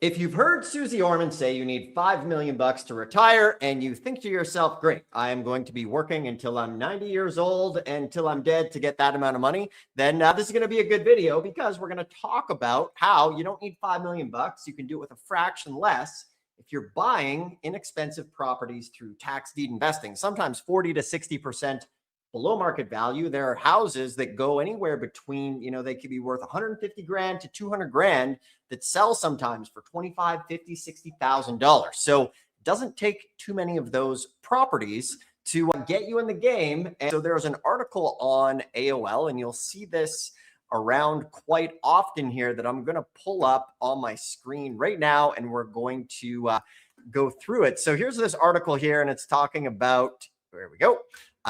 If you've heard Susie Orman say you need 5 million bucks to retire and you think to yourself, great, I am going to be working until I'm 90 years old until I'm dead to get that amount of money, then this is going to be a good video because we're going to talk about how you don't need 5 million bucks. You can do it with a fraction less if you're buying inexpensive properties through tax deed investing, sometimes 40 to 60% below market value. There are houses that go anywhere between, they could be worth 150 grand to 200 grand that sell sometimes for 25, 50, $60,000. So it doesn't take too many of those properties to get you in the game. And so there's an article on AOL, and you'll see this around quite often here that I'm going to pull up on my screen right now, and we're going to go through it. So here's this article here, and it's talking about, there we go.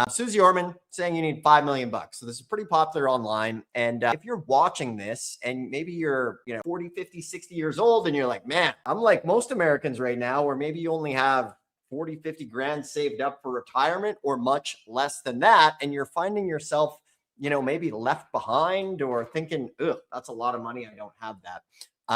Susie Orman saying you need 5 million bucks. So this is pretty popular online. And if you're watching this and maybe you're 40, 50, 60 years old and you're like, man, I'm like most Americans right now, or maybe you only have 40, 50 grand saved up for retirement or much less than that. And you're finding yourself, maybe left behind or thinking, ugh, that's a lot of money. I don't have that.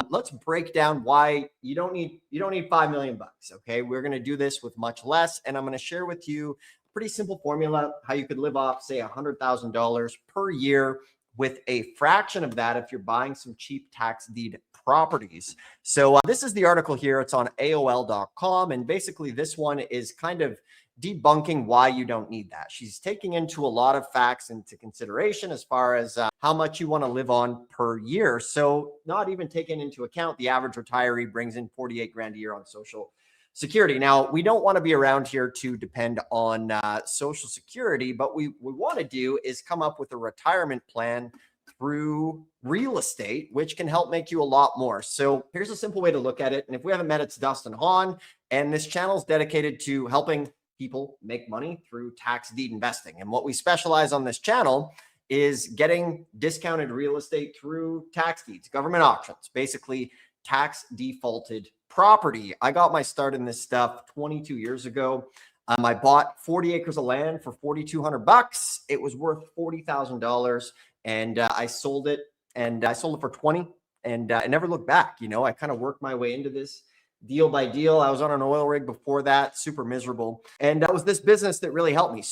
Let's break down why you don't need 5 million bucks. Okay. We're going to do this with much less. And I'm going to share with you pretty simple formula, how you could live off, say, $100,000 per year with a fraction of that if you're buying some cheap tax deed properties. So this is the article here. It's on AOL.com. And basically this one is kind of debunking why you don't need that. She's taking into a lot of facts into consideration as far as how much you want to live on per year. So not even taking into account the average retiree brings in 48 grand a year on Social Security. Now, we don't want to be around here to depend on Social Security, but we want to do is come up with a retirement plan through real estate, which can help make you a lot more. So here's a simple way to look at it. And if we haven't met, it's Dustin Hahn, and this channel is dedicated to helping people make money through tax deed investing. And what we specialize on this channel is getting discounted real estate through tax deeds, government auctions, basically tax defaulted property. I got my start in this stuff 22 years ago. I bought 40 acres of land for 4,200 bucks. It was worth $40,000, and I sold it, and I sold it for 20, and I never looked back. I kind of worked my way into this deal by deal. I was on an oil rig before that, super miserable, and that was this business that really helped me.